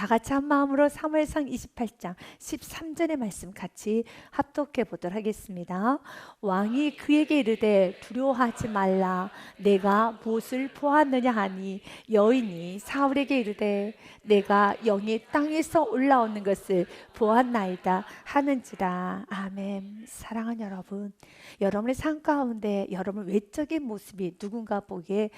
다 같이 한 마음으로 사무엘상 28장 13절의 말씀 같이 합독해 보도록 하겠습니다. 왕이 그에게 이르되 두려워하지 말라. 내가 무엇을 보았느냐 하니 여인이 사울에게 이르되 내가 영이 땅에서 올라오는 것을 보았나이다 하는지라. 아멘. 사랑하는 여러분, 여러분의 삶 가운데 여러분 외적인 모습이 누군가 보기에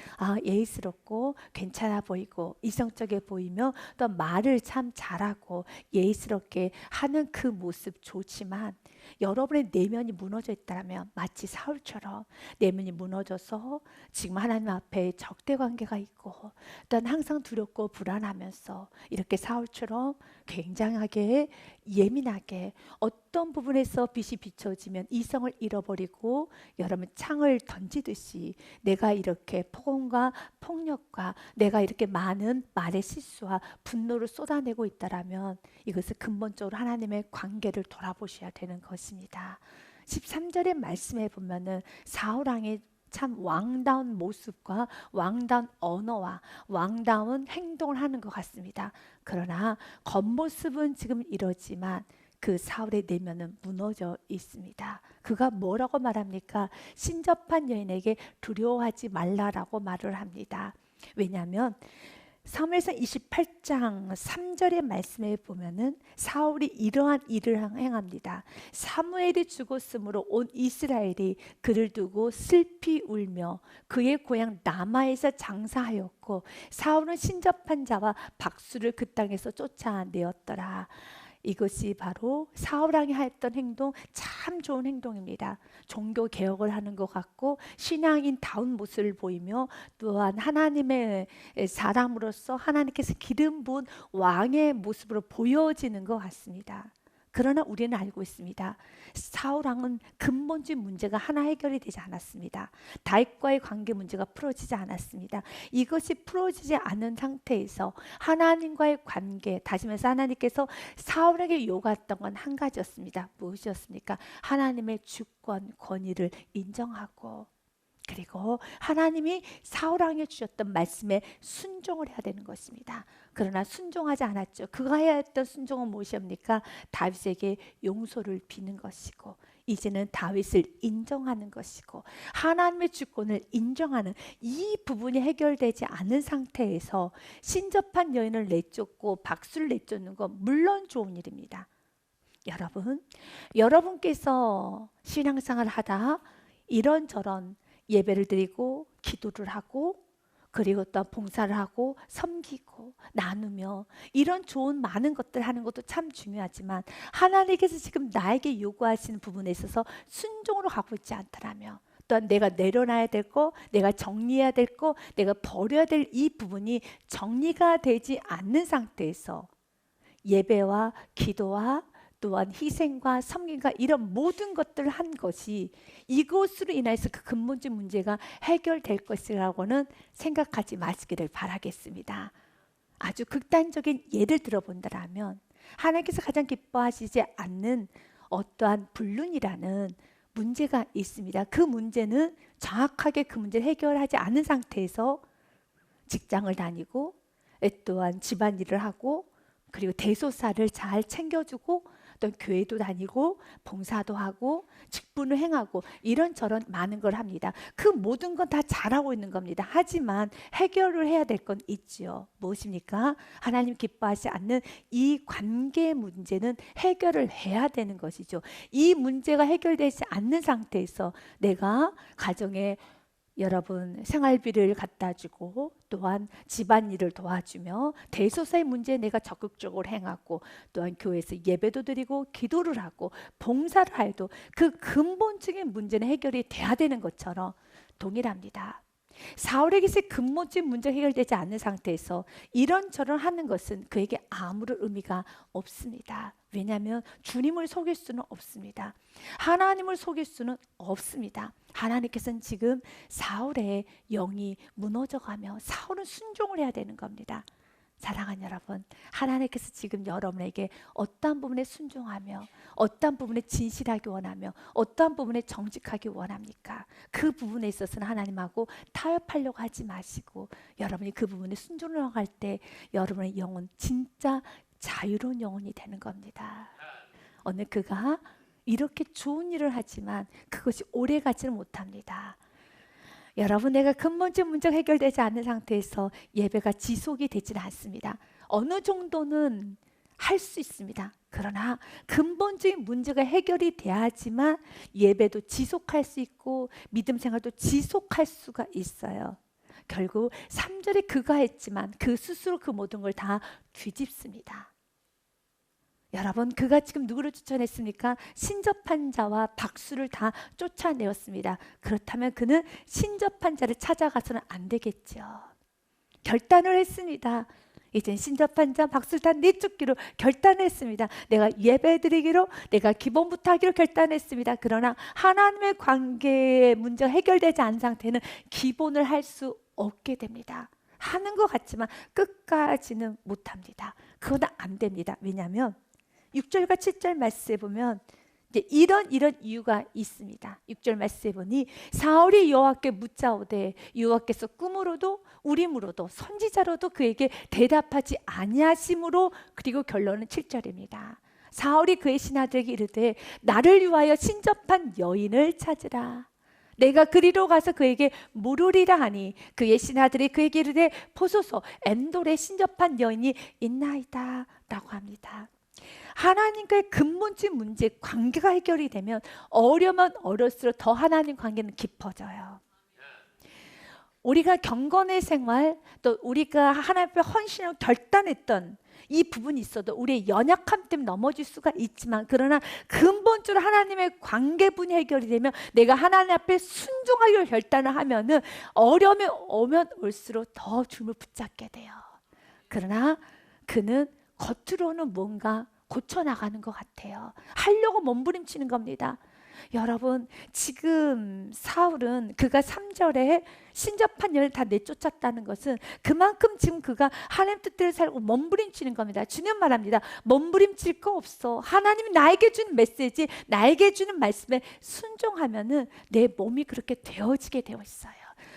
예의스럽고 괜찮아 보이고 이성적에 보이며 또 말을 참 잘하고 예의스럽게 하는 그 모습 좋지만, 여러분의 내면이 무너져 있다면 마치 사울처럼 내면이 무너져서 지금 하나님 앞에 적대 관계가 있고 또한 항상 두렵고 불안하면서 이렇게 사울처럼 굉장하게 예민하게 어떤 부분에서 빛이 비춰지면 이성을 잃어버리고 여러분 창을 던지듯이 내가 이렇게 폭언과 폭력과 내가 이렇게 많은 말의 실수와 분노를 쏟아내고 있다라면 이것을 근본적으로 하나님의 관계를 돌아보셔야 되는 것입니다. 13절의 말씀에 보면은 사울왕이 참 왕다운 모습과 왕다운 언어와 왕다운 행동을 하는 것 같습니다. 그러나 겉모습은 지금 이러지만 그 사울의 내면은 무너져 있습니다. 그가 뭐라고 말합니까? 신접한 여인에게 두려워하지 말라라고 말을 합니다. 왜냐하면 사무엘상 28장 3절의 말씀에 보면은 사울이 이러한 일을 행합니다. 사무엘이 죽었으므로 온 이스라엘이 그를 두고 슬피 울며 그의 고향 라마에서 장사하였고 사울은 신접한 자와 박수를 그 땅에서 쫓아내었더라. 이것이 바로 사울왕이 했던 행동, 참 좋은 행동입니다. 종교 개혁을 하는 것 같고 신앙인 다운 모습을 보이며 또한 하나님의 사람으로서 하나님께서 기름 부은 왕의 모습으로 보여지는 것 같습니다. 그러나 우리는 알고 있습니다. 사울왕은 근본적인 문제가 하나 해결이 되지 않았습니다. 다윗과의 관계 문제가 풀어지지 않았습니다. 이것이 풀어지지 않은 상태에서 하나님과의 관계, 다시 말해서 하나님께서 사울에게 요구했던 건 한 가지였습니다. 무엇이었습니까? 하나님의 주권, 권위를 인정하고 그리고 하나님이 사울왕에 주셨던 말씀에 순종을 해야 되는 것입니다. 그러나 순종하지 않았죠. 그가 해야 했던 순종은 무엇입니까? 다윗에게 용서를 비는 것이고 이제는 다윗을 인정하는 것이고 하나님의 주권을 인정하는 이 부분이 해결되지 않은 상태에서 신접한 여인을 내쫓고 박수를 내쫓는 건 물론 좋은 일입니다. 여러분께서 신앙생활을 하다 이런저런 예배를 드리고 기도를 하고 그리고 또 봉사를 하고 섬기고 나누며 이런 좋은 많은 것들 하는 것도 참 중요하지만 하나님께서 지금 나에게 요구하시는 부분에 있어서 순종으로 가고 있지 않더라면 또한 내가 내려놔야 될 거, 내가 정리해야 될 거, 내가 버려야 될 이 부분이 정리가 되지 않는 상태에서 예배와 기도와 또한 희생과 섬김과 이런 모든 것들을 한 것이 이것으로 인해서 그 근본적 문제가 해결될 것이라고는 생각하지 마시기를 바라겠습니다. 아주 극단적인 예를 들어본다면 하나님께서 가장 기뻐하시지 않는 어떠한 불륜이라는 문제가 있습니다. 그 문제는 정확하게 그 문제를 해결하지 않은 상태에서 직장을 다니고 또한 집안일을 하고 그리고 대소사를 잘 챙겨주고 또 교회도 다니고 봉사도 하고 직분을 행하고 이런저런 많은 걸 합니다. 그 모든 건 다 잘하고 있는 겁니다. 하지만 해결을 해야 될 건 있지요. 무엇입니까? 하나님 기뻐하지 않는 이 관계 문제는 해결을 해야 되는 것이죠. 이 문제가 해결되지 않는 상태에서 내가 가정에 여러분 생활비를 갖다 주고 또한 집안일을 도와주며 대소사의 문제에 내가 적극적으로 행하고 또한 교회에서 예배도 드리고 기도를 하고 봉사를 해도 그 근본적인 문제는 해결이 돼야 되는 것처럼 동일합니다. 사울에게서 근본적인 문제가 해결되지 않는 상태에서 이런저런 하는 것은 그에게 아무런 의미가 없습니다. 왜냐하면 주님을 속일 수는 없습니다. 하나님을 속일 수는 없습니다. 하나님께서는 지금 사울의 영이 무너져가며 사울은 순종을 해야 되는 겁니다. 사랑하는 여러분, 하나님께서 지금 여러분에게 어떠한 부분에 순종하며 어떠한 부분에 진실하기 원하며 어떠한 부분에 정직하기 원합니까? 그 부분에 있어서는 하나님하고 타협하려고 하지 마시고 여러분이 그 부분에 순종을 할 때 여러분의 영혼 진짜 자유로운 영혼이 되는 겁니다. 어느 그가 이렇게 좋은 일을 하지만 그것이 오래 가지는 못합니다. 여러분, 내가 근본적 문제가 해결되지 않는 상태에서 예배가 지속이 되지는 않습니다. 어느 정도는 할 수 있습니다. 그러나 근본적인 문제가 해결이 돼야지만 예배도 지속할 수 있고 믿음 생활도 지속할 수가 있어요. 결국 3절에 그가 했지만 그 스스로 그 모든 걸 다 뒤집습니다. 여러분, 그가 지금 누구를 쫓아냈습니까? 신접한 자와 박수를 다 쫓아내었습니다. 그렇다면 그는 신접한 자를 찾아가서는 안 되겠죠. 결단을 했습니다. 이젠 신접한 자 박수를 다 내쫓기로 결단했습니다. 내가 예배드리기로, 내가 기본부터 하기로 결단했습니다. 그러나 하나님의 관계의 문제가 해결되지 않은 상태는 기본을 할 수 없게 됩니다. 하는 것 같지만 끝까지는 못합니다. 그건 안 됩니다. 왜냐하면 6절과 7절 말씀에 보면 이제 이런 이유가 있습니다. 6절 말씀에 보니 사울이 여호와께 묻자오되 여호와께서 꿈으로도 우림으로도 선지자로도 그에게 대답하지 아니하심으로, 그리고 결론은 7절입니다. 사울이 그의 신하들에게 이르되 나를 위하여 신접한 여인을 찾으라. 내가 그리로 가서 그에게 물으리라 하니 그의 신하들이 그에게 이르되 보소서 엔돌에 신접한 여인이 있나이다 라고 합니다. 하나님과의 근본적인 문제, 관계가 해결이 되면 어려면 어릴수록 더 하나님 관계는 깊어져요. 우리가 경건의 생활, 또 우리가 하나님 앞에 헌신하고 결단했던 이 부분이 있어도 우리의 연약함 때문에 넘어질 수가 있지만, 그러나 근본적으로 하나님의 관계분이 해결이 되면 내가 하나님 앞에 순종하기로 결단을 하면은 어려움이 오면 올수록 더 주님을 붙잡게 돼요. 그러나 그는 겉으로는 뭔가 고쳐나가는 것 같아요. 하려고 몸부림치는 겁니다. 여러분, 지금 사울은 그가 3절에 신접한 여인을 다 내쫓았다는 것은 그만큼 지금 그가 하나님 뜻대로 살고 몸부림치는 겁니다. 주님 말합니다. 몸부림칠 거 없어. 하나님이 나에게 주는 메시지, 나에게 주는 말씀에 순종하면은 내 몸이 그렇게 되어지게 되어 있어요.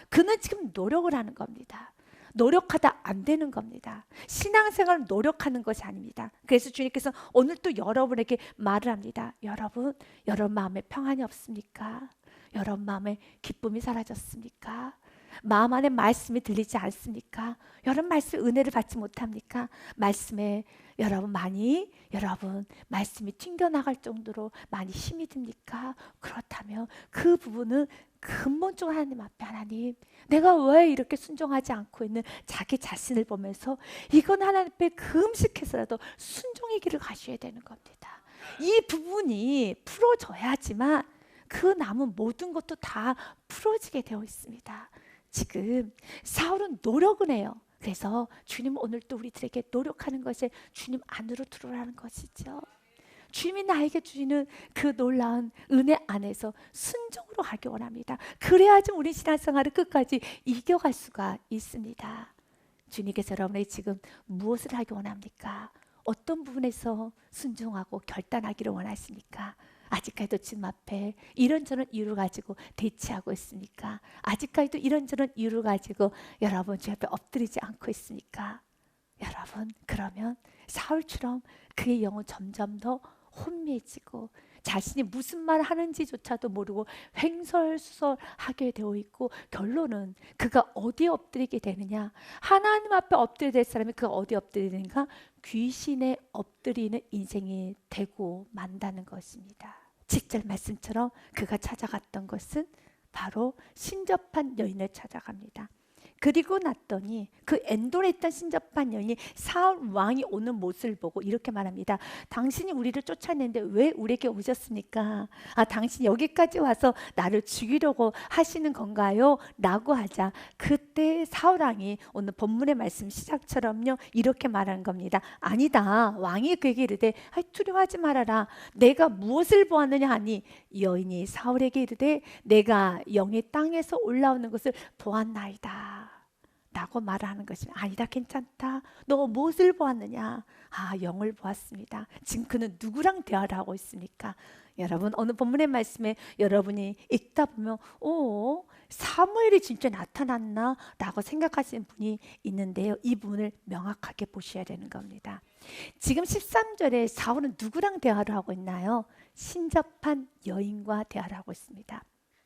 그는 지금 노력을 하는 겁니다. 노력하다 안 되는 겁니다. 신앙생활은 노력하는 것이 아닙니다. 그래서 주님께서 오늘 또 여러분에게 말을 합니다. 여러분 마음에 평안이 없습니까? 여러분 마음에 기쁨이 사라졌습니까? 마음 안에 말씀이 들리지 않습니까? 여러분 말씀 은혜를 받지 못합니까? 말씀에 여러분 말씀이 튕겨나갈 정도로 많이 힘이 듭니까? 그렇다면 그 부분은 근본적으로 하나님 앞에, 하나님 내가 왜 이렇게 순종하지 않고 있는 자기 자신을 보면서 이건 하나님 앞에 금식해서라도 순종의 길을 가셔야 되는 겁니다. 이 부분이 풀어져야지만 그 남은 모든 것도 다 풀어지게 되어 있습니다. 지금 사울은 노력은 해요. 그래서 주님 오늘 또 우리들에게 노력하는 것에 주님 안으로 들어오라는 것이죠. 주님이 나에게 주시는 그 놀라운 은혜 안에서 순종으로 하기 원합니다. 그래야지 우리 신앙생활을 끝까지 이겨갈 수가 있습니다. 주님께서 여러분에게 지금 무엇을 하기 원합니까? 어떤 부분에서 순종하고 결단하기를 원하십니까? 아직까지도 주님 앞에 이런저런 이유를 가지고 대치하고 있습니까? 아직까지도 이런저런 이유를 가지고 여러분 주님 앞에 엎드리지 않고 있습니까? 여러분, 그러면 사울처럼 그의 영은 점점 더 혼미해지고 자신이 무슨 말 하는지조차도 모르고 횡설수설하게 되어 있고, 결론은 그가 어디에 엎드리게 되느냐? 하나님 앞에 엎드려야 될 사람이 그가 어디에 엎드리는가? 귀신에 엎드리는 인생이 되고 만다는 것입니다. 7절 말씀처럼 그가 찾아갔던 것은 바로 신접한 여인을 찾아갑니다. 그리고 났더니 그 엔돌에 있던 신접한 여인이 사울 왕이 오는 모습을 보고 이렇게 말합니다. 당신이 우리를 쫓아냈는데 왜 우리에게 오셨습니까? 당신이 여기까지 와서 나를 죽이려고 하시는 건가요? 라고 하자 그때 사울 왕이 오늘 본문의 말씀 시작처럼요 이렇게 말하는 겁니다. 아니다. 왕이 그에게 이르되 두려워하지 말아라. 내가 무엇을 보았느냐 하니 여인이 사울에게 이르되 내가 영의 땅에서 올라오는 것을 보았나이다. 라고 말하는 것입니다. 아니다, 괜찮다. 너 무엇을 보았느냐? 영을 보았습니다. 지금 그는 누구랑 대화를 하고 있습니까? 여러분, 어느 본문의 말씀에 여러분이 읽다 보면 사무엘이 진짜 나타났나? 라고 생각하시는 분이 있는데요. 이 부분을 명확하게 보셔야 되는 겁니다. 지금 13절에 사울은 누구랑 대화를 하고 있나요? 신접한 여인과 대화를 하고 있습니다.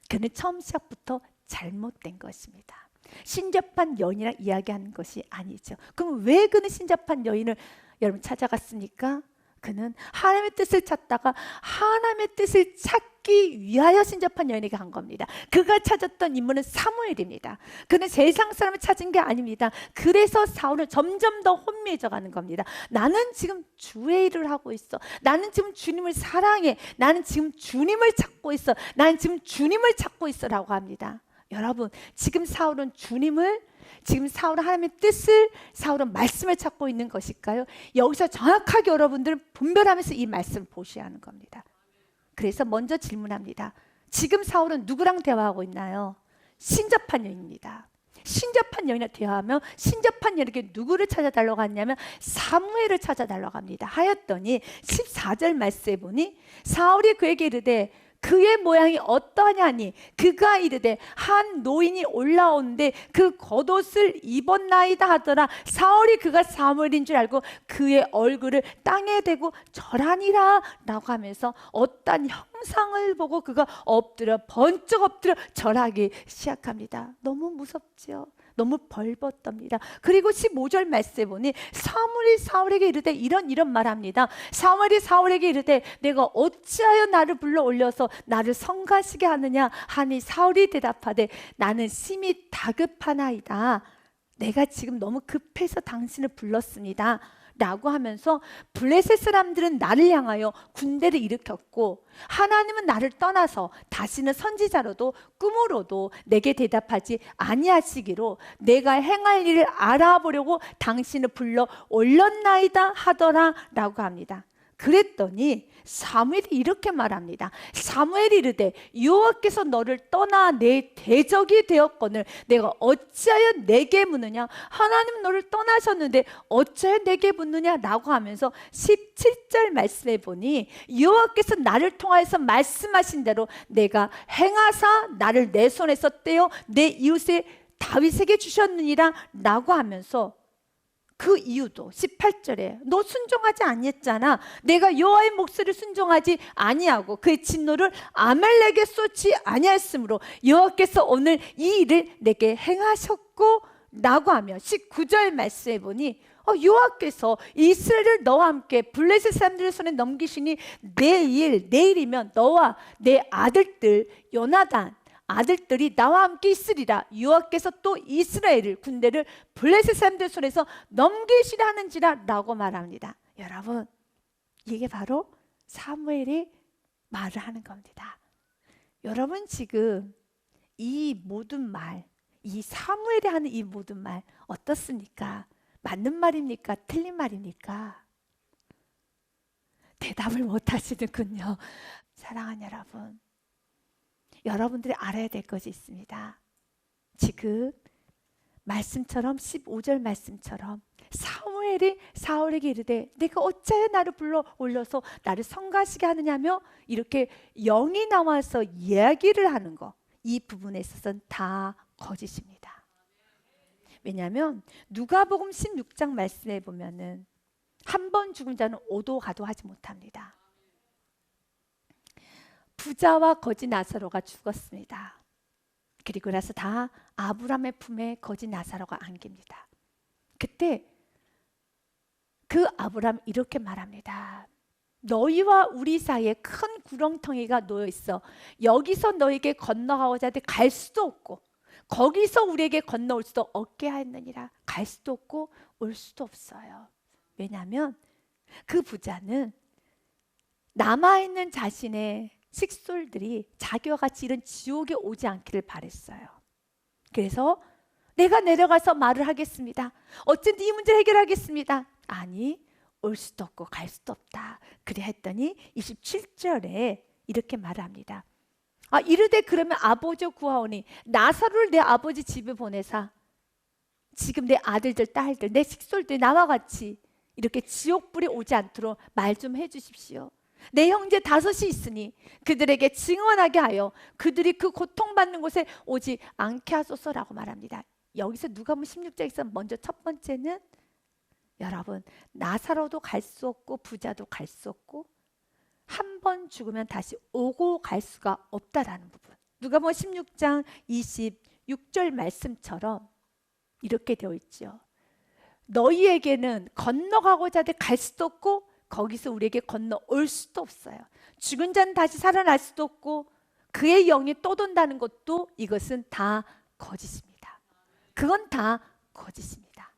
그는 처음 시작부터 잘못된 것입니다. 신접한 여인이랑 이야기하는 것이 아니죠. 그럼 왜 그는 신접한 여인을 여러분 찾아갔습니까? 그는 하나님의 뜻을 찾다가 하나님의 뜻을 찾기 위하여 신접한 여인에게 간 겁니다. 그가 찾았던 인물은 사무엘입니다. 그는 세상 사람을 찾은 게 아닙니다. 그래서 사울은 점점 더 혼미해져 가는 겁니다. 나는 지금 주의 일을 하고 있어. 나는 지금 주님을 사랑해. 나는 지금 주님을 찾고 있어. 나는 지금 주님을 찾고 있어 라고 합니다. 여러분, 지금 사울은 지금 사울은 하나님의 뜻을, 사울은 말씀을 찾고 있는 것일까요? 여기서 정확하게 여러분들은 분별하면서 이 말씀을 보셔야 하는 겁니다. 그래서 먼저 질문합니다. 지금 사울은 누구랑 대화하고 있나요? 신접한 여인입니다. 신접한 여인과 대화하며 신접한 여인에게 누구를 찾아달라고 하냐면 사무엘을 찾아달라고 합니다. 하였더니 14절 말씀에 보니 사울이 그에게 이르되 그의 모양이 어떠하냐니 그가 이르되 한 노인이 올라오는데 그 겉옷을 입었나이다 하더라. 사울이 그가 사무엘인 줄 알고 그의 얼굴을 땅에 대고 절하니라 라고 하면서 어떤 형상을 보고 그가 번쩍 엎드려 절하기 시작합니다. 너무 무섭죠. 너무 벌벗답니다. 그리고 15절 말씀에 보니 사무엘이 사울에게 이르되 이런 말합니다. 사무엘이 사울에게 이르되 내가 어찌하여 나를 불러 올려서 나를 성가시게 하느냐 하니 사울이 대답하되 나는 심히 다급하나이다. 내가 지금 너무 급해서 당신을 불렀습니다 라고 하면서 블레셋 사람들은 나를 향하여 군대를 일으켰고 하나님은 나를 떠나서 다시는 선지자로도 꿈으로도 내게 대답하지 아니하시기로 내가 행할 일을 알아보려고 당신을 불러 올렸나이다 하더라 라고 합니다. 그랬더니 사무엘이 이렇게 말합니다. 사무엘이 이르되 여호와께서 너를 떠나 내 대적이 되었거늘 내가 어찌하여 내게 묻느냐? 하나님은 너를 떠나셨는데 어찌하여 내게 묻느냐? 라고 하면서 17절 말씀해 보니 여호와께서 나를 통하여서 말씀하신 대로 내가 행하사 나를 내 손에서 떼어 내 이웃의 다윗에게 주셨느니라 라고 하면서 그 이유도 18절에 너 순종하지 아니했잖아. 내가 여호와의 목소리를 순종하지 아니하고 그의 진노를 아말렉에 쏟지 아니하였으므로 여호와께서 오늘 이 일을 내게 행하셨고 라고 하며 19절 말씀해 보니 여호와께서 이스라엘을 너와 함께 블레셋 사람들의 손에 넘기시니 내일이면 너와 내 아들들 요나단 아들들이 나와 함께 있으리라. 여호와께서 또 이스라엘을 군대를 블레셋 사람들 손에서 넘기시라 하는지라 라고 말합니다. 여러분, 이게 바로 사무엘이 말을 하는 겁니다. 여러분, 지금 이 모든 말, 이 사무엘이 하는 이 모든 말 어떻습니까? 맞는 말입니까? 틀린 말입니까? 대답을 못 하시는군요. 사랑하는 여러분, 여러분들이 알아야 될 것이 있습니다. 지금 말씀처럼 15절 말씀처럼 사무엘이 사울에게 이르되 내가 어찌하여 나를 불러 올려서 나를 성가시게 하느냐며 이렇게 영이 나와서 이야기를 하는 거, 이 부분에 있어서는 다 거짓입니다. 왜냐하면 누가복음 16장 말씀에 보면은 한 번 죽은 자는 오도 가도 하지 못합니다. 부자와 거지 나사로가 죽었습니다. 그리고 나서 다 아브라함의 품에 거지 나사로가 안깁니다. 그때 그 아브라함 이렇게 말합니다. 너희와 우리 사이에 큰 구렁텅이가 놓여 있어. 여기서 너에게 건너가고자 하되 갈 수도 없고 거기서 우리에게 건너올 수도 없게 하였느니라. 갈 수도 없고 올 수도 없어요. 왜냐하면 그 부자는 남아있는 자신의 식솔들이 자기와 같이 이런 지옥에 오지 않기를 바랬어요. 그래서 내가 내려가서 말을 하겠습니다. 어쨌든 이 문제를 해결하겠습니다. 아니, 올 수도 없고 갈 수도 없다. 그래 했더니 27절에 이렇게 말합니다. 이르되 그러면 아버지 구하오니 나사로를 내 아버지 집에 보내사 지금 내 아들들, 딸들, 내 식솔들 나와 같이 이렇게 지옥불이 오지 않도록 말 좀 해주십시오. 내 형제 다섯이 있으니 그들에게 증언하게 하여 그들이 그 고통받는 곳에 오지 않게 하소서라고 말합니다. 여기서 누가복음 16장에서 먼저 첫 번째는 여러분, 나사로도 갈 수 없고 부자도 갈 수 없고 한 번 죽으면 다시 오고 갈 수가 없다라는 부분. 누가복음 16장 26절 말씀처럼 이렇게 되어 있죠. 너희에게는 건너가고자 하되 갈 수도 없고 거기서 우리에게 건너올 수도 없어요. 죽은 자는 다시 살아날 수도 없고 그의 영이 또 돈다는 것도 이것은 다 거짓입니다. 그건 다 거짓입니다.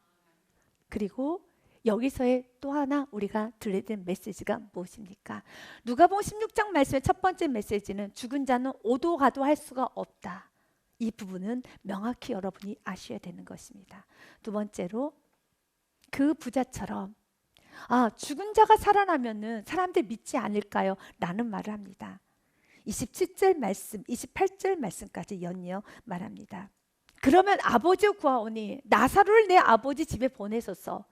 그리고 여기서의 또 하나 우리가 들어야 되는 메시지가 무엇입니까? 누가복음 16장 말씀의 첫 번째 메시지는 죽은 자는 오도 가도 할 수가 없다. 이 부분은 명확히 여러분이 아셔야 되는 것입니다. 두 번째로 그 부자처럼 죽은 자가 살아나면은 사람들 믿지 않을까요? 라는 말을 합니다. 27절 말씀, 28절 말씀까지 연이어 말합니다. 그러면 아버지 구하오니 나사로를 내 아버지 집에 보내소서.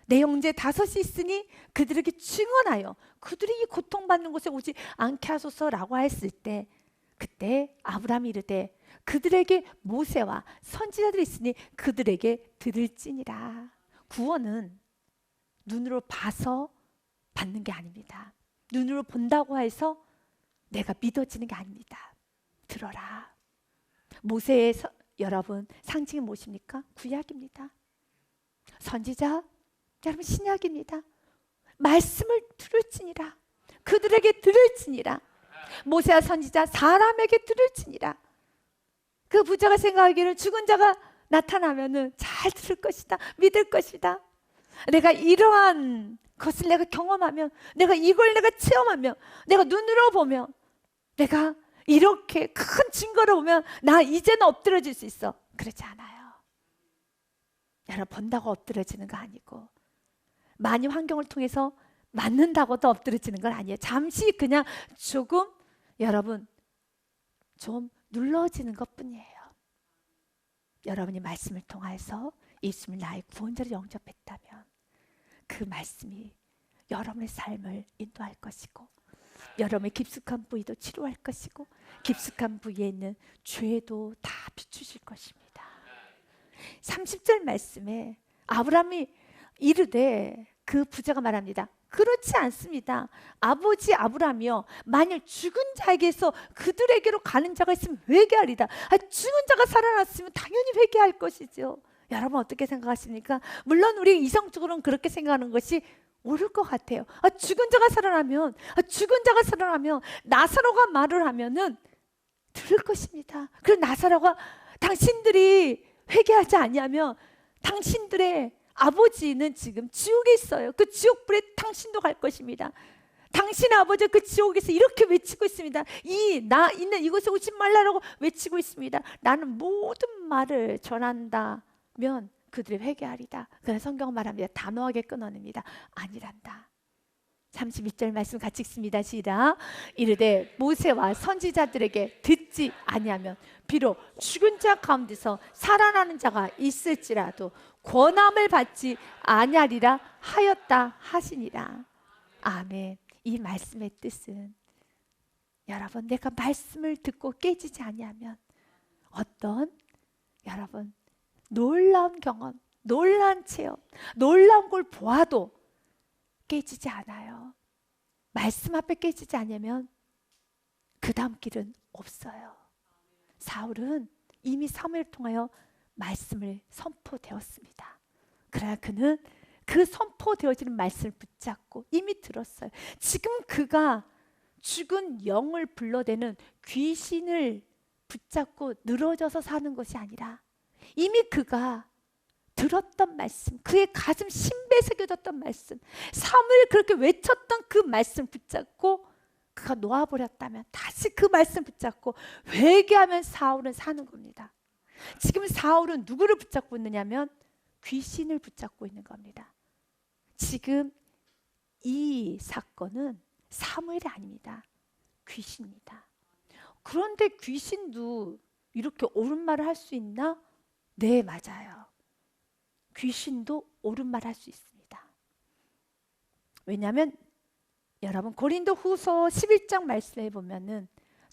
내 형제 다섯이 있으니 그들에게 증언하여 그들이 이 고통받는 곳에 오지 않게 하소서라고 했을 때 그때 아브라함이 이르되 그들에게 모세와 선지자들이 있으니 그들에게 들을지니라. 구원은 눈으로 봐서 받는 게 아닙니다. 눈으로 본다고 해서 내가 믿어지는 게 아닙니다. 들어라. 모세의 여러분 상징이 무엇입니까? 구약입니다. 선지자 여러분 신약입니다. 말씀을 들을지니라. 그들에게 들을지니라. 모세와 선지자 사람에게 들을지니라. 그 부자가 생각하기를 죽은 자가 나타나면은 잘 들을 것이다. 믿을 것이다. 내가 이러한 것을 내가 경험하면, 내가 이걸 내가 체험하면, 내가 눈으로 보면, 내가 이렇게 큰 증거를 보면 나 이제는 엎드려질 수 있어. 그렇지 않아요. 여러분 본다고 엎드려지는 거 아니고 많이 환경을 통해서 맞는다고도 엎드려지는 건 아니에요. 잠시 그냥 조금 여러분 좀 눌러지는 것뿐이에요. 여러분이 말씀을 통해서 예수님을 나의 구원자로 영접했다면 그 말씀이 여러분의 삶을 인도할 것이고 여러분의 깊숙한 부위도 치료할 것이고 깊숙한 부위에 있는 죄도 다 비추실 것입니다. 30절 말씀에 아브라함이 이르되 그 부자가 말합니다. 그렇지 않습니다. 아버지 아브라함이여 만일 죽은 자에게서 그들에게로 가는 자가 있으면 회개하리다. 죽은 자가 살아났으면 당연히 회개할 것이죠. 여러분 어떻게 생각하십니까? 물론 우리 이성적으로는 그렇게 생각하는 것이 옳을 것 같아요. 죽은 자가 살아나면 나사로가 말을 하면은 들을 것입니다. 그리고 나사로가 당신들이 회개하지 아니하면 당신들의 아버지는 지금 지옥에 있어요. 그 지옥불에 당신도 갈 것입니다. 당신의 아버지가 그 지옥에서 이렇게 외치고 있습니다. 나 있는 이곳에 오지 말라라고 외치고 있습니다. 나는 모든 말을 전한다면 그들이 회개하리다. 그래서 성경은 말합니다. 단호하게 끊어냅니다. 아니란다. 32절 말씀 같이 읽습니다. 시작. 이르되 모세와 선지자들에게 듣지 아니하면 비록 죽은 자 가운데서 살아나는 자가 있을지라도 권함을 받지 아니하리라 하였다 하시니라. 아멘. 이 말씀의 뜻은 여러분 내가 말씀을 듣고 깨지지 아니하면 어떤 여러분 놀라운 경험, 놀라운 체험, 놀라운 걸 보아도 깨지지 않아요. 말씀 앞에 깨지지 않으면 그 다음 길은 없어요. 사울은 이미 사무엘을 통하여 말씀을 선포되었습니다. 그러나 그는 그 선포되어지는 말씀을 붙잡고 이미 들었어요. 지금 그가 죽은 영을 불러대는 귀신을 붙잡고 늘어져서 사는 것이 아니라 이미 그가 들었던 말씀, 그의 가슴 심배에 새겨졌던 말씀, 사무엘 그렇게 외쳤던 그 말씀 붙잡고 그가 놓아버렸다면 다시 그 말씀 붙잡고 회개하면 사울은 사는 겁니다. 지금 사울은 누구를 붙잡고 있느냐면 귀신을 붙잡고 있는 겁니다. 지금 이 사건은 사무엘이 아닙니다. 귀신입니다. 그런데 귀신도 이렇게 옳은 말을 할 수 있나? 네, 맞아요. 귀신도 옳은 말 할 수 있습니다. 왜냐하면 여러분 고린도 후서 11장 말씀에 보면은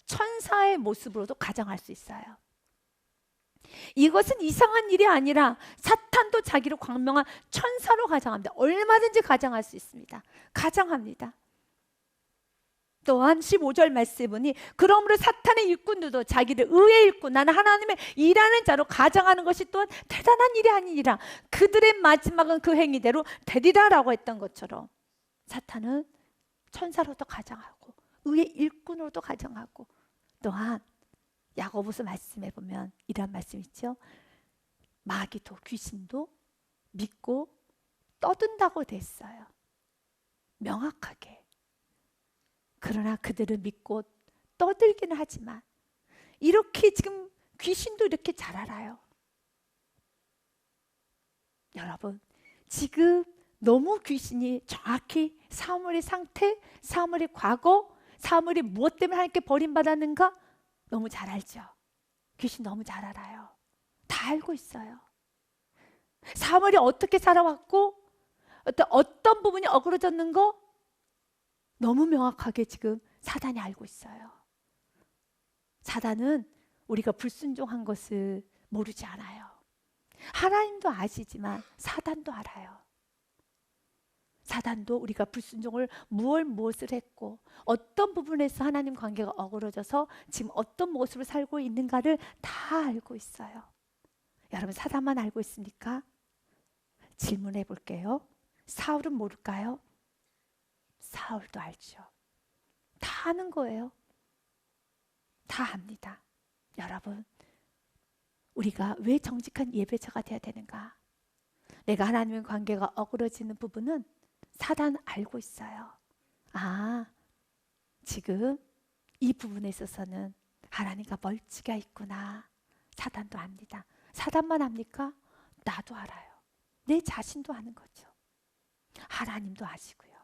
천사의 모습으로도 가정할 수 있어요. 이것은 이상한 일이 아니라 사탄도 자기를 광명한 천사로 가정합니다. 얼마든지 가정할 수 있습니다. 가정합니다. 또한 15절 말씀에 보니 그러므로 사탄의 일꾼들도 자기를 의의 일꾼, 나는 하나님의 일하는 자로 가정하는 것이 또한 대단한 일이 아니니라. 그들의 마지막은 그 행위대로 되리라 라고 했던 것처럼 사탄은 천사로도 가정하고 의의 일꾼으로도 가정하고, 또한 야고보서 말씀에 보면 이런 말씀 있죠. 마귀도 귀신도 믿고 떠든다고 됐어요. 명확하게. 그러나 그들은 믿고 떠들기는 하지만 이렇게 지금 귀신도 이렇게 잘 알아요. 여러분, 지금 너무 귀신이 정확히 사무엘의 상태, 사무엘의 과거, 사무엘이 무엇 때문에 하나님께 버림받았는가 너무 잘 알죠. 귀신 너무 잘 알아요. 다 알고 있어요. 사무엘이 어떻게 살아왔고 어떤 부분이 어그러졌는 거 너무 명확하게 지금 사단이 알고 있어요. 사단은 우리가 불순종한 것을 모르지 않아요. 하나님도 아시지만 사단도 알아요. 사단도 우리가 불순종을 무엇을 했고 어떤 부분에서 하나님 관계가 어그러져서 지금 어떤 모습을 살고 있는가를 다 알고 있어요. 여러분, 사단만 알고 있습니까? 질문해 볼게요. 사울은 모를까요? 사울도 알죠. 다 아는 거예요. 다 압니다. 여러분, 우리가 왜 정직한 예배자가 되어야 되는가? 내가 하나님의 관계가 어그러지는 부분은 사단 알고 있어요. 아, 지금 이 부분에 있어서는 하나님과 멀찌가 있구나. 사단도 압니다. 사단만 압니까? 나도 알아요. 내 자신도 아는 거죠. 하나님도 아시고요.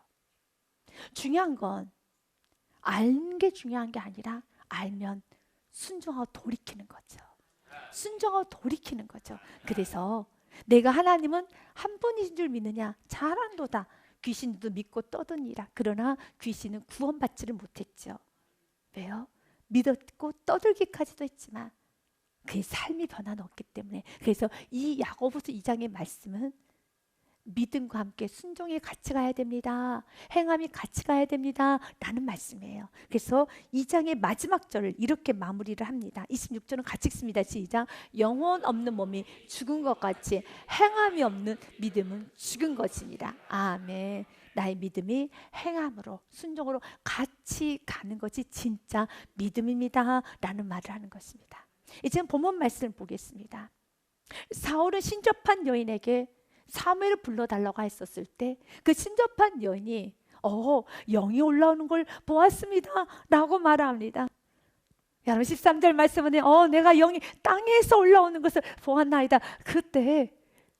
중요한 건 아는 게 중요한 게 아니라 알면 순종하고 돌이키는 거죠. 순종하고 돌이키는 거죠. 그래서 내가 하나님은 한 분인 줄 믿느냐? 잘한도다. 귀신도 믿고 떠드니라. 그러나 귀신은 구원받지를 못했죠. 왜요? 믿었고 떠들기까지도 했지만 그의 삶이 변화는 없기 때문에. 그래서 이 야고보서 2장의 말씀은 믿음과 함께 순종이 같이 가야 됩니다. 행함이 같이 가야 됩니다. 라는 말씀이에요. 그래서 2장의 마지막 절을 이렇게 마무리를 합니다. 26절은 같이 읽습니다. 시작. 영혼 없는 몸이 죽은 것 같이 행함이 없는 믿음은 죽은 것입니다. 아멘. 나의 믿음이 행함으로 순종으로 같이 가는 것이 진짜 믿음입니다. 라는 말을 하는 것입니다. 이제 본문 말씀을 보겠습니다. 사울은 신접한 여인에게 사무엘을 불러달라고 했었을 때 그 신접한 여인이 영이 올라오는 걸 보았습니다 라고 말합니다. 여러분 13절 말씀은 내가 영이 땅에서 올라오는 것을 보았나이다. 그때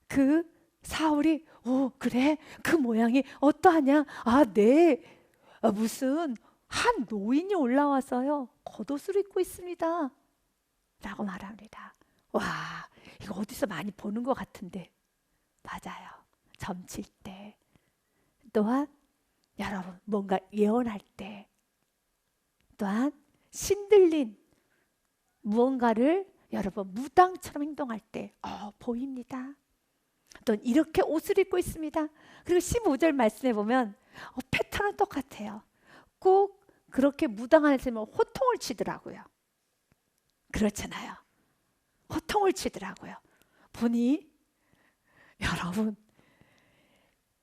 그 사울이 그래? 그 모양이 어떠하냐? 네. 무슨 한 노인이 올라와서요 겉옷을 입고 있습니다 라고 말합니다. 와, 이거 어디서 많이 보는 것 같은데. 맞아요. 점칠 때, 또한 여러분 뭔가 예언할 때, 또한 신들린 무언가를 여러분 무당처럼 행동할 때 보입니다. 또 이렇게 옷을 입고 있습니다. 그리고 15절 말씀에 보면 패턴은 똑같아요. 꼭 그렇게 무당을 쓰면 호통을 치더라고요. 그렇잖아요. 호통을 치더라고요. 보니 여러분,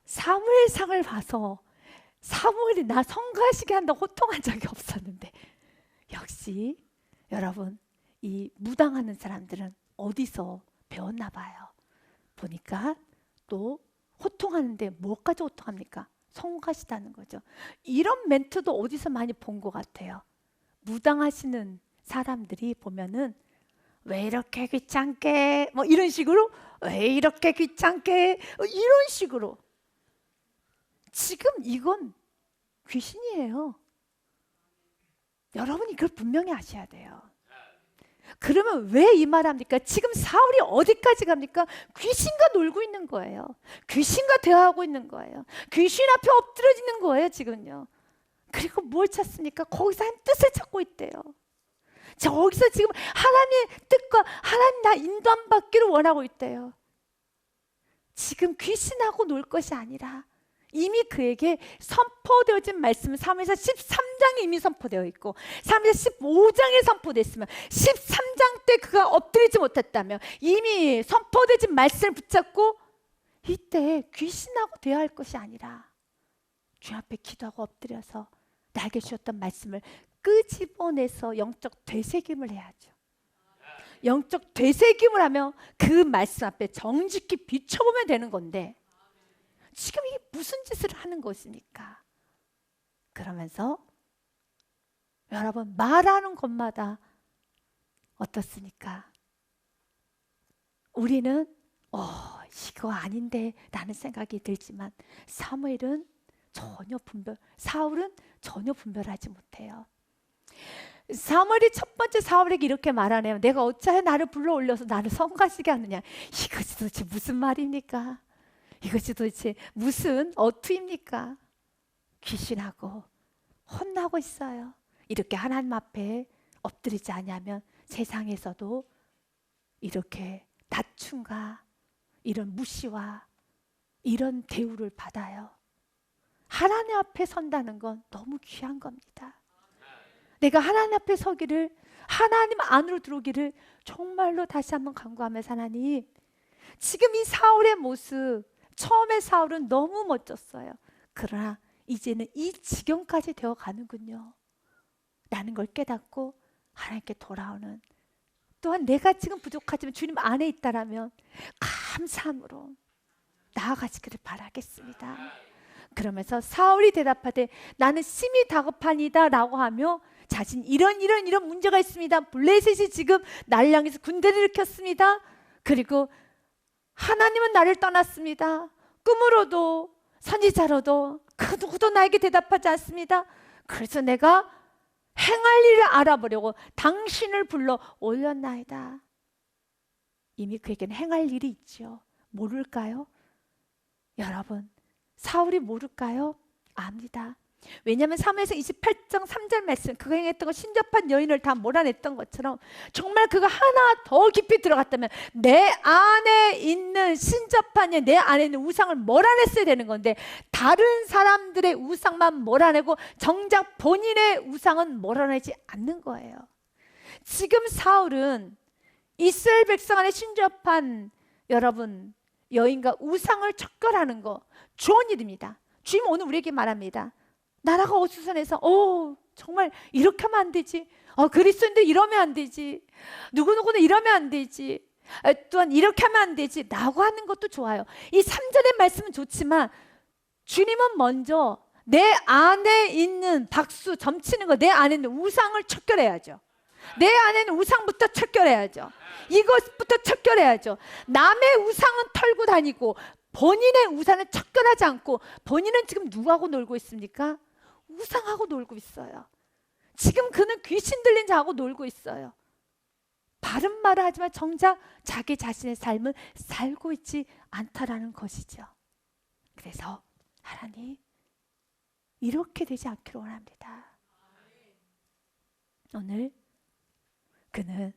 사무엘상을 봐서 사무엘이 나 성가시게 한다고 호통한 적이 없었는데, 역시 여러분 이 무당하는 사람들은 어디서 배웠나 봐요. 보니까 또 호통하는데 뭐까지 호통합니까? 성가시다는 거죠. 이런 멘트도 어디서 많이 본 것 같아요. 무당하시는 사람들이 보면은 왜 이렇게 귀찮게 뭐 이런 식으로, 왜 이렇게 귀찮게 이런 식으로. 지금 이건 귀신이에요. 여러분이 그걸 분명히 아셔야 돼요. 그러면 왜 이 말 합니까? 지금 사울이 어디까지 갑니까? 귀신과 놀고 있는 거예요. 귀신과 대화하고 있는 거예요. 귀신 앞에 엎드려지는 거예요, 지금요. 그리고 뭘 찾습니까? 거기서 한 뜻을 찾고 있대요. 저기서 지금 하나님의 뜻과 하나님 나 인도함 받기를 원하고 있대요. 지금 귀신하고 놀 것이 아니라 이미 그에게 선포되어진 말씀은 사무엘상 13장에 이미 선포되어 있고 사무엘상 15장에 선포됐으면 13장 때 그가 엎드리지 못했다면 이미 선포되어진 말씀을 붙잡고 이때 귀신하고 대화할 것이 아니라 주 앞에 기도하고 엎드려서 나에게 주셨던 말씀을 끄집어내서 영적 되새김을 해야죠. 영적 되새김을 하며 그 말씀 앞에 정직히 비춰보면 되는 건데 지금 이게 무슨 짓을 하는 것입니까? 그러면서 여러분 말하는 것마다 어떻습니까? 우리는 이거 아닌데 라는 생각이 들지만 사울은 전혀 분별하지 못해요. 사무엘이 첫 번째 사울에게 이렇게 말하네요. 내가 어찌하여 나를 불러 올려서 나를 성가시게 하느냐. 이것이 도대체 무슨 말입니까? 이것이 도대체 무슨 어투입니까? 귀신하고 혼나고 있어요. 이렇게 하나님 앞에 엎드리지 않으면 세상에서도 이렇게 다툼과 이런 무시와 이런 대우를 받아요. 하나님 앞에 선다는 건 너무 귀한 겁니다. 내가 하나님 앞에 서기를, 하나님 안으로 들어오기를 정말로 다시 한번 간구하면서 하나님, 지금 이 사울의 모습, 처음에 사울은 너무 멋졌어요. 그러나 이제는 이 지경까지 되어 가는군요 라는 걸 깨닫고 하나님께 돌아오는, 또한 내가 지금 부족하지만 주님 안에 있다라면 감사함으로 나아가시기를 바라겠습니다. 그러면서 사울이 대답하되 나는 심히 다급하니다 라고 하며 자신 이런 문제가 있습니다. 블레셋이 지금 나를 향해서 군대를 일으켰습니다. 그리고 하나님은 나를 떠났습니다. 꿈으로도 선지자로도 그 누구도 나에게 대답하지 않습니다. 그래서 내가 행할 일을 알아보려고 당신을 불러 올렸나이다. 이미 그에게는 행할 일이 있죠. 모를까요? 여러분, 사울이 모를까요? 압니다. 왜냐하면 사무엘상 28장 3절 말씀, 그가 행했던 거 신접한 여인을 다 몰아냈던 것처럼 정말 그가 하나 더 깊이 들어갔다면 내 안에 있는 신접한 내 안에 있는 우상을 몰아냈어야 되는 건데 다른 사람들의 우상만 몰아내고 정작 본인의 우상은 몰아내지 않는 거예요. 지금 사울은 이스라엘 백성 안에 신접한 여러분 여인과 우상을 척결하는 거 좋은 일입니다. 주님 오늘 우리에게 말합니다. 나라가 어수선해서 정말 이렇게 하면 안 되지. 그리스도인들 이러면 안 되지. 누구누구는 이러면 안 되지. 또한 이렇게 하면 안 되지 라고 하는 것도 좋아요. 이 3절의 말씀은 좋지만 주님은 먼저 내 안에 있는 박수 점치는 거, 내 안에 있는 우상을 척결해야죠. 내 안에 있는 우상부터 척결해야죠. 이것부터 척결해야죠. 남의 우상은 털고 다니고 본인의 우상은 척결하지 않고 본인은 지금 누구하고 놀고 있습니까? 우상하고 놀고 있어요. 지금 그는 귀신 들린 자하고 놀고 있어요. 바른 말을 하지만 정작 자기 자신의 삶을 살고 있지 않다라는 것이죠. 그래서 하나님 이렇게 되지 않기를 원합니다. 오늘 그는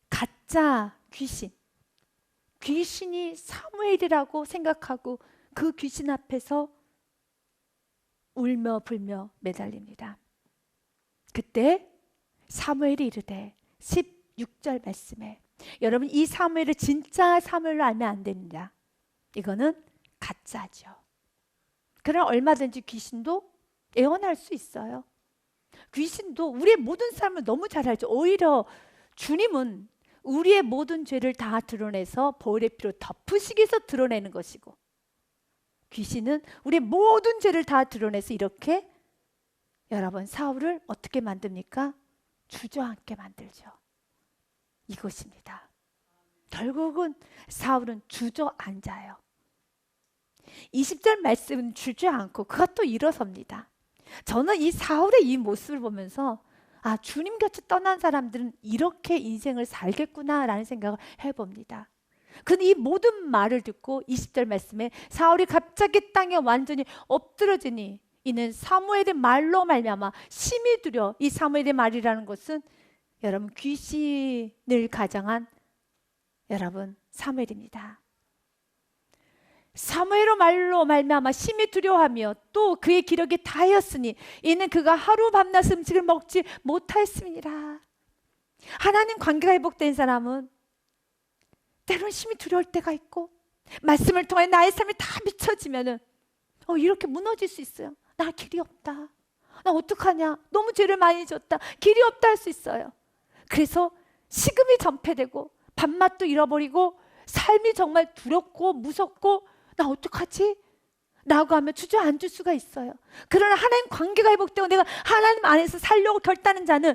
가짜 귀신이 사무엘이라고 생각하고 그 귀신 앞에서 울며 불며 매달립니다. 그때 사무엘이 이르되 16절 말씀에, 여러분 이 사무엘을 진짜 사무엘로 알면 안 됩니다. 이거는 가짜죠. 그러나 얼마든지 귀신도 예언할 수 있어요. 귀신도 우리의 모든 삶을 너무 잘 알죠. 오히려 주님은 우리의 모든 죄를 다 드러내서 보혈의 피로 덮으시기 위해서 드러내는 것이고, 귀신은 우리의 모든 죄를 다 드러내서 이렇게 여러분 사울을 어떻게 만듭니까? 주저앉게 만들죠. 이것입니다. 결국은 사울은 주저앉아요. 20절 말씀은 주저앉고 그가 또 일어섭니다. 저는 이 사울의 이 모습을 보면서 아, 주님 곁을 떠난 사람들은 이렇게 인생을 살겠구나라는 생각을 해봅니다. 근데 이 모든 말을 듣고 20절 말씀에 사울이 갑자기 땅에 완전히 엎드러지니 이는 사무엘의 말로 말미암아 심히 두려. 이 사무엘의 말이라는 것은 여러분 귀신을 가장한 여러분 사무엘입니다. 사무엘의 말로 말미암아 심히 두려워하며 또 그의 기력이 다하였으니 이는 그가 하루 밤낮 음식을 먹지 못하였음이니라. 하나님 관계가 회복된 사람은 때로는 심히 두려울 때가 있고 말씀을 통해 나의 삶이 다 비춰지면은 이렇게 무너질 수 있어요. 나 길이 없다. 나 어떡하냐. 너무 죄를 많이 졌다. 길이 없다 할 수 있어요. 그래서 식음이 전폐되고 밥맛도 잃어버리고 삶이 정말 두렵고 무섭고 나 어떡하지? 라고 하면 주저앉을 수가 있어요. 그러나 하나님 관계가 회복되고 내가 하나님 안에서 살려고 결단한 자는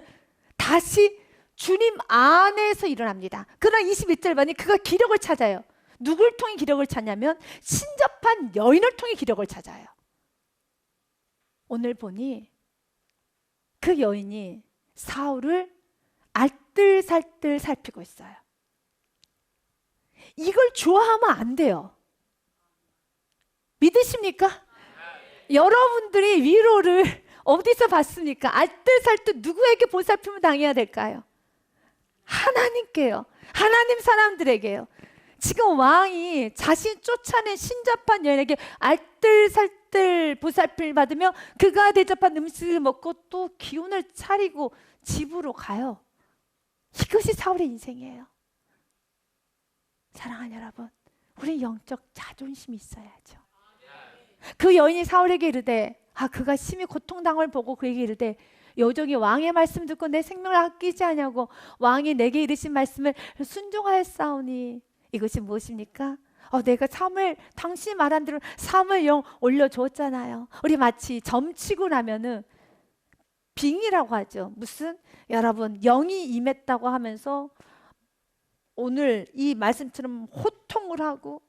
다시 주님 안에서 일어납니다. 그러나 21절 보니 그가 기력을 찾아요. 누굴 통해 기력을 찾냐면 신접한 여인을 통해 기력을 찾아요. 오늘 보니 그 여인이 사울을 알뜰살뜰 살피고 있어요. 이걸 좋아하면 안 돼요. 믿으십니까? 여러분들이 위로를 어디서 받습니까? 알뜰살뜰 누구에게 보살핌을 당해야 될까요? 하나님께요. 하나님 사람들에게요. 지금 왕이 자신 쫓아낸 신접한 여인에게 알뜰살뜰 보살핌을 받으며 그가 대접한 음식을 먹고 또 기운을 차리고 집으로 가요. 이것이 사울의 인생이에요. 사랑하는 여러분, 우리 영적 자존심이 있어야죠. 그 여인이 사울에게 이르되 그가 심히 고통당을 보고 그에게 이르되 여종이 왕의 말씀 듣고 내 생명을 아끼지 아니하고 왕이 내게 이르신 말씀을 순종하였사오니 이것이 무엇입니까? 내가 사무엘 당신이 말한 대로 사무엘 영 올려주었잖아요. 우리 마치 점치고 나면은 빙이라고 하죠. 무슨 여러분 영이 임했다고 하면서 오늘 이 말씀처럼 호통을 하고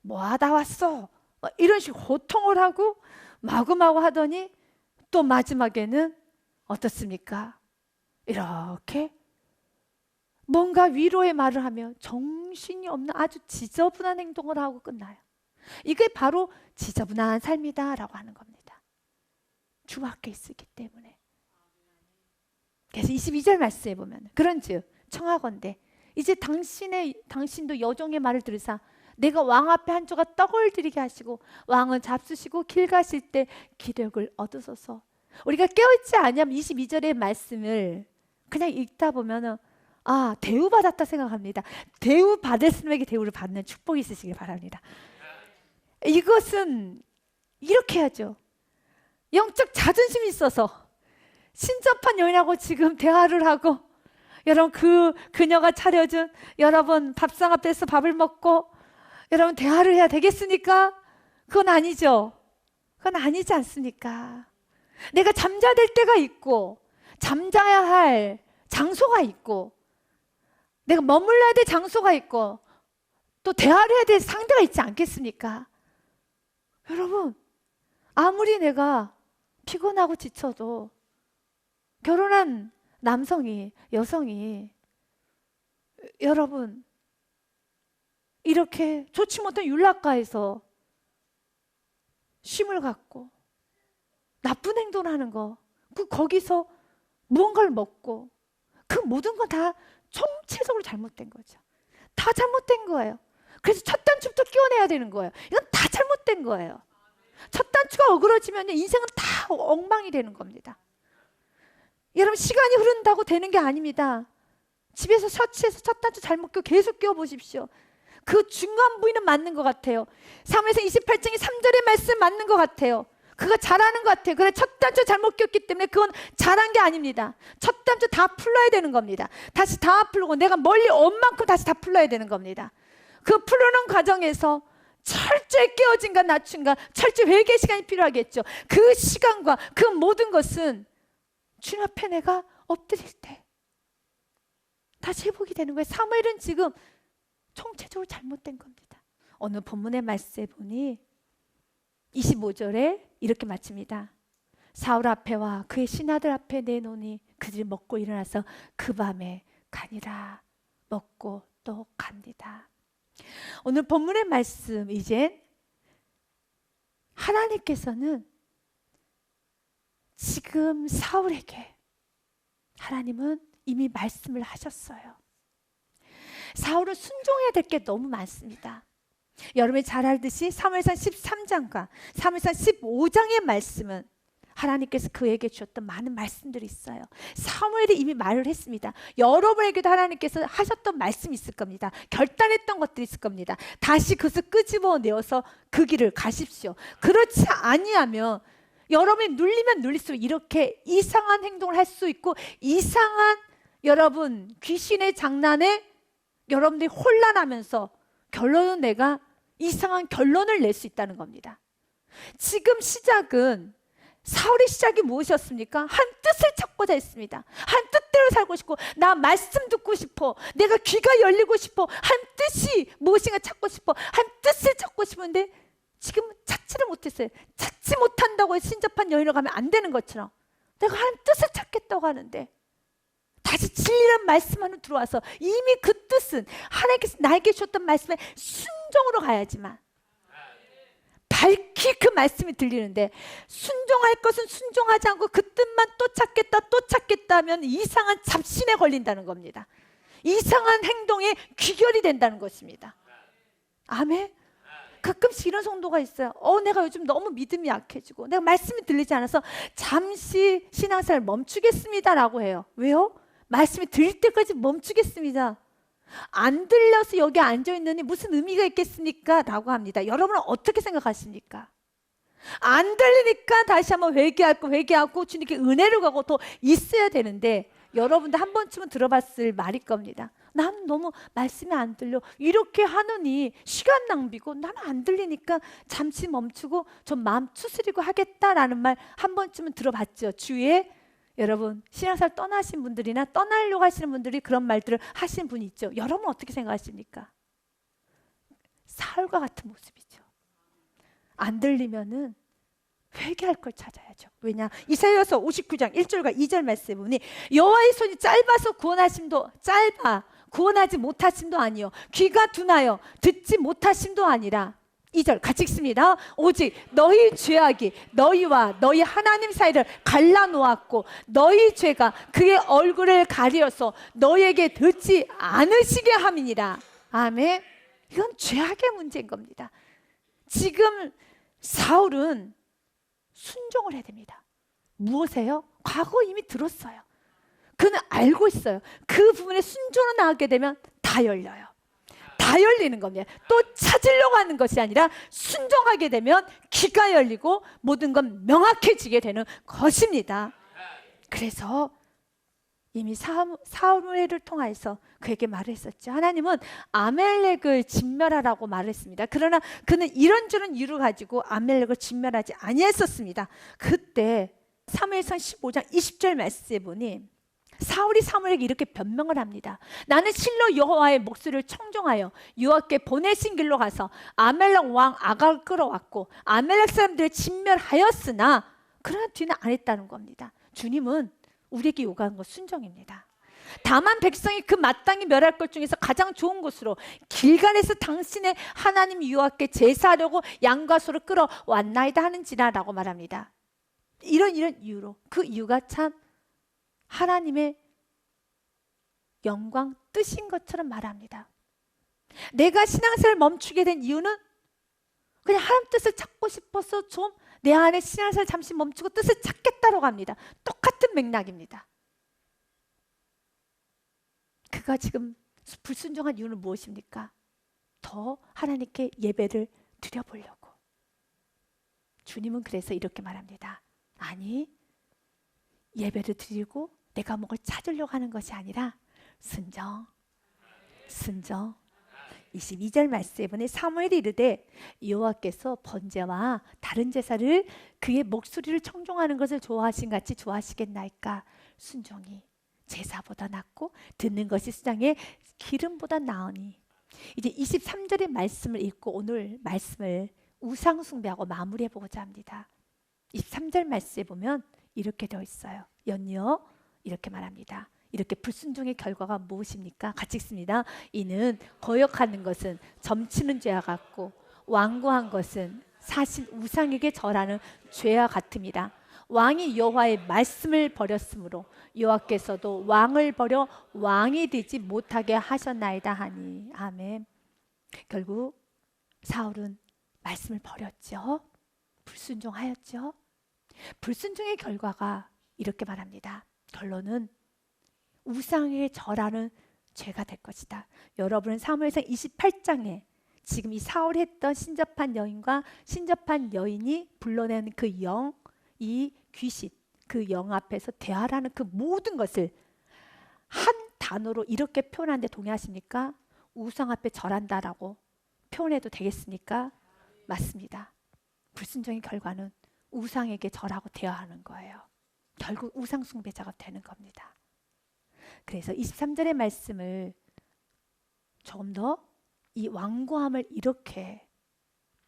뭐 하다 왔어? 이런 식으로 호통을 하고 마구마구 하더니 또 마지막에는 어떻습니까? 이렇게 뭔가 위로의 말을 하며 정신이 없는 아주 지저분한 행동을 하고 끝나요. 이게 바로 지저분한 삶이다라고 하는 겁니다. 주 앞에 있었기 때문에. 그래서 22절 말씀에 보면 그런즉 청하건대 이제 당신도 여종의 말을 들으사 내가 왕 앞에 한 조각 떡을 드리게 하시고 왕은 잡수시고 길 가실 때 기력을 얻으소서. 우리가 깨어있지 않으면 22절의 말씀을 그냥 읽다 보면은 대우받았다 생각합니다. 대우받을 사람에게 대우를 받는 축복이 있으시길 바랍니다. 이것은 이렇게 해야죠. 영적 자존심이 있어서 신접한 여인하고 지금 대화를 하고 여러분 그녀가 차려준 여러분 밥상 앞에서 밥을 먹고 여러분 대화를 해야 되겠습니까? 그건 아니죠. 그건 아니지 않습니까? 내가 잠자야 될 때가 있고 잠자야 할 장소가 있고 내가 머물러야 될 장소가 있고 또 대화를 해야 될 상대가 있지 않겠습니까? 여러분 아무리 내가 피곤하고 지쳐도 결혼한 남성이 여성이 여러분 이렇게 좋지 못한 윤락가에서 쉼을 갖고 나쁜 행동을 하는 거 거기서 무언가를 먹고 그 모든 건 다 총체적으로 잘못된 거죠. 다 잘못된 거예요. 그래서 첫 단추부터 끼워내야 되는 거예요. 이건 다 잘못된 거예요. 첫 단추가 어그러지면 인생은 다 엉망이 되는 겁니다. 여러분 시간이 흐른다고 되는 게 아닙니다. 집에서 셔츠에서 첫 단추 잘못 끼워 계속 끼워보십시오. 그 중간 부위는 맞는 것 같아요. 사무엘상 28장의 3절의 말씀 맞는 것 같아요. 그가 잘하는 것 같아요. 그래 첫 단추 잘못 꼈기 때문에 그건 잘한 게 아닙니다. 첫 단추 다 풀러야 되는 겁니다. 다시 다 풀고 내가 멀리 온 만큼 다시 다 풀러야 되는 겁니다. 그 풀는 과정에서 철저히 깨어진가 낮춘가 철저히 회개 시간이 필요하겠죠. 그 시간과 그 모든 것은 주님 앞에 내가 엎드릴 때 다시 회복이 되는 거예요. 사무엘은 지금 총체적으로 잘못된 겁니다. 오늘 본문의 말씀에 보니 25절에 이렇게 마칩니다. 사울 앞에와 그의 신하들 앞에 내놓으니 그들이 먹고 일어나서 그 밤에 가니라. 먹고 또 갑니다. 오늘 본문의 말씀, 이제 하나님께서는 지금 사울에게 하나님은 이미 말씀을 하셨어요. 사울은 순종해야 될 게 너무 많습니다. 여러분이 잘 알듯이 사무엘상 13장과 사무엘상 15장의 말씀은 하나님께서 그에게 주셨던 많은 말씀들이 있어요. 사무엘이 이미 말을 했습니다. 여러분에게도 하나님께서 하셨던 말씀이 있을 겁니다. 결단했던 것들이 있을 겁니다. 다시 그것을 끄집어내어서 그 길을 가십시오. 그렇지 아니하면 여러분이 눌리면 눌릴수록 이렇게 이상한 행동을 할 수 있고, 이상한 여러분 귀신의 장난에 여러분들이 혼란하면서 결론은 내가 이상한 결론을 낼 수 있다는 겁니다. 지금 시작은, 사울의 시작이 무엇이었습니까? 한 뜻을 찾고자 했습니다. 한 뜻대로 살고 싶고, 나 말씀 듣고 싶어, 내가 귀가 열리고 싶어, 한 뜻이 무엇인가 찾고 싶어, 한 뜻을 찾고 싶은데 지금 찾지를 못했어요. 찾지 못한다고 해서 신접한 여인으로 가면 안 되는 것처럼 내가 한 뜻을 찾겠다고 하는데 다시 진리란 말씀 안으로 들어와서 이미 그 뜻은 하나님께서 나에게 주셨던 말씀에 순종으로 가야지만, 밝히 그 말씀이 들리는데 순종할 것은 순종하지 않고 그 뜻만 또 찾겠다 하면 이상한 잡신에 걸린다는 겁니다. 이상한 행동에 귀결이 된다는 것입니다. 아멘. 가끔씩 이런 성도가 있어요. 내가 요즘 너무 믿음이 약해지고 내가 말씀이 들리지 않아서 잠시 신앙생활 멈추겠습니다 라고 해요. 왜요? 말씀이 들릴 때까지 멈추겠습니다. 안 들려서 여기 앉아있느니 무슨 의미가 있겠습니까? 라고 합니다. 여러분은 어떻게 생각하십니까? 안 들리니까 다시 한번 회개하고 주님께 은혜를 가고 더 있어야 되는데, 여러분들 한 번쯤은 들어봤을 말일 겁니다. 난 너무 말씀이 안 들려, 이렇게 하느니 시간 낭비고, 나는 안 들리니까 잠시 멈추고 좀 마음 추스리고 하겠다라는 말 한 번쯤은 들어봤죠. 주위에 여러분 신앙생활 떠나신 분들이나 떠나려고 하시는 분들이 그런 말들을 하시는 분이 있죠. 여러분 어떻게 생각하십니까? 사울과 같은 모습이죠. 안 들리면은 회개할 걸 찾아야죠. 왜냐? 이사야서 59장 1절과 2절 말씀에 보니 여호와의 손이 짧아서 구원하지 못하심도 아니요, 귀가 둔하여 듣지 못하심도 아니라, 2절 같이 읽습니다. 오직 너희 죄악이 너희와 너희 하나님 사이를 갈라놓았고 너희 죄가 그의 얼굴을 가리어서 너희에게 듣지 않으시게 함이니라. 아멘. 이건 죄악의 문제인 겁니다. 지금 사울은 순종을 해야 됩니다. 무엇에요? 과거 이미 들었어요. 그는 알고 있어요. 그 부분에 순종을 나가게 되면 다 열려요. 다 열리는 겁니다. 또 찾으려고 하는 것이 아니라 순종하게 되면 귀가 열리고 모든 건 명확해지게 되는 것입니다. 그래서 이미 사무엘을 통해서 그에게 말을 했었죠. 하나님은 아멜렉을 진멸하라고 말했습니다. 그러나 그는 이런저런 이유를 가지고 아멜렉을 진멸하지 아니했었습니다. 그때 사무엘상 15장 20절 말씀에 보니 사울이 사무엘에게 이렇게 변명을 합니다. 나는 실로 여호와의 목소리를 청종하여 여호와께 보내신 길로 가서 아멜렉 왕 아각을 끌어왔고 아멜렉 사람들을 진멸하였으나, 그러나 뒤는 안 했다는 겁니다. 주님은 우리에게 요구하는 것 순종입니다. 다만 백성이 그 마땅히 멸할 것 중에서 가장 좋은 곳으로 길갈에서 당신의 하나님 여호와께 제사하려고 양과 소를 끌어왔나이다 하는지라 라고 말합니다. 이런 이유로, 그 이유가 참 하나님의 영광 뜻인 것처럼 말합니다. 내가 신앙생활을 멈추게 된 이유는 그냥 하나님 뜻을 찾고 싶어서 좀 내 안에 신앙생활을 잠시 멈추고 뜻을 찾겠다고 합니다. 똑같은 맥락입니다. 그가 지금 불순종한 이유는 무엇입니까? 더 하나님께 예배를 드려보려고. 주님은 그래서 이렇게 말합니다. 아니, 예배를 드리고 내가 뭔가 찾으려고 하는 것이 아니라 순종. 22절 말씀에 보니 사무엘이 이르되 여호와께서 번제와 다른 제사를 그의 목소리를 청종하는 것을 좋아하신 같이 좋아하시겠나이까? 순종이 제사보다 낫고 듣는 것이 수장의 기름보다 나으니. 이제 23절의 말씀을 읽고 오늘 말씀을 우상 숭배하고 마무리해 보고자 합니다. 23절 말씀에 보면 이렇게 되어 있어요. 연이어 이렇게 말합니다. 이렇게 불순종의 결과가 무엇입니까? 같이 읽습니다. 이는 거역하는 것은 점치는 죄와 같고 완고한 것은 사신 우상에게 절하는 죄와 같음이라. 왕이 여호와의 말씀을 버렸으므로 여호와께서도 왕을 버려 왕이 되지 못하게 하셨나이다 하니. 아멘. 결국 사울은 말씀을 버렸죠. 불순종하였죠. 불순종의 결과가 이렇게 말합니다. 결론은 우상에 절하는 죄가 될 것이다. 여러분은 사무엘상 28장에 지금 이 사울이 했던 신접한 여인과 신접한 여인이 불러내는 그 영, 이 귀신, 그 영 앞에서 대화라는 그 모든 것을 한 단어로 이렇게 표현하는데 동의하십니까? 우상 앞에 절한다라고 표현해도 되겠습니까? 맞습니다. 불순종의 결과는 우상에게 절하고 대화하는 거예요. 결국 우상 숭배자가 되는 겁니다. 그래서 23절의 말씀을 조금 더 이 완고함을 이렇게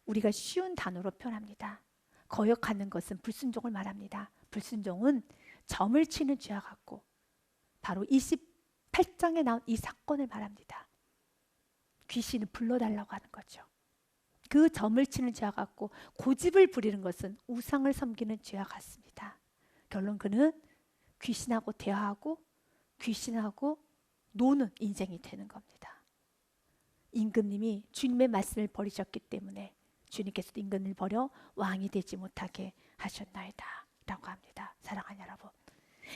우리가 쉬운 단어로 표현합니다. 거역하는 것은 불순종을 말합니다. 불순종은 점을 치는 죄와 같고 바로 28장에 나온 이 사건을 말합니다. 귀신을 불러달라고 하는 거죠. 그 점을 치는 죄와 같고 고집을 부리는 것은 우상을 섬기는 죄와 같습니다. 결론 그는 귀신하고 대화하고 귀신하고 노는 인생이 되는 겁니다. 임금님이 주님의 말씀을 버리셨기 때문에 주님께서도 임금을 버려 왕이 되지 못하게 하셨나이다 라고 합니다. 사랑하는 여러분,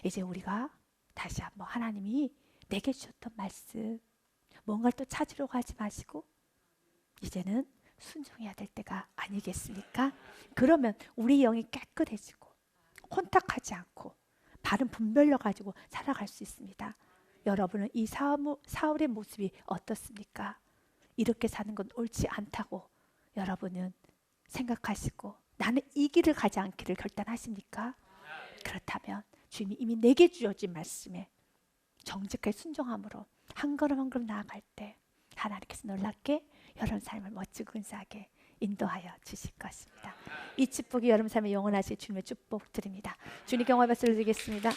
이제 우리가 다시 한번 하나님이 내게 주셨던 말씀 뭔가를 또 찾으려고 하지 마시고 이제는 순종해야 될 때가 아니겠습니까? 그러면 우리 영이 깨끗해지고 혼탁하지 않고 바른 분별력 가지고 살아갈 수 있습니다. 여러분은 이 사울의 모습이 어떻습니까? 이렇게 사는 건 옳지 않다고 여러분은 생각하시고 나는 이 길을 가지 않기를 결단하십니까? 그렇다면 주님이 이미 내게 주어진 말씀에 정직하게 순종함으로 한 걸음 한 걸음 나아갈 때 하나님께서 놀랍게 여러분 삶을 멋지고 근사하게 인도하여 주실 것입니다. 이 축복이 여러분 삶에 영원하실 주님의 축복 드립니다. 주님께 영광 박수를 드리겠습니다.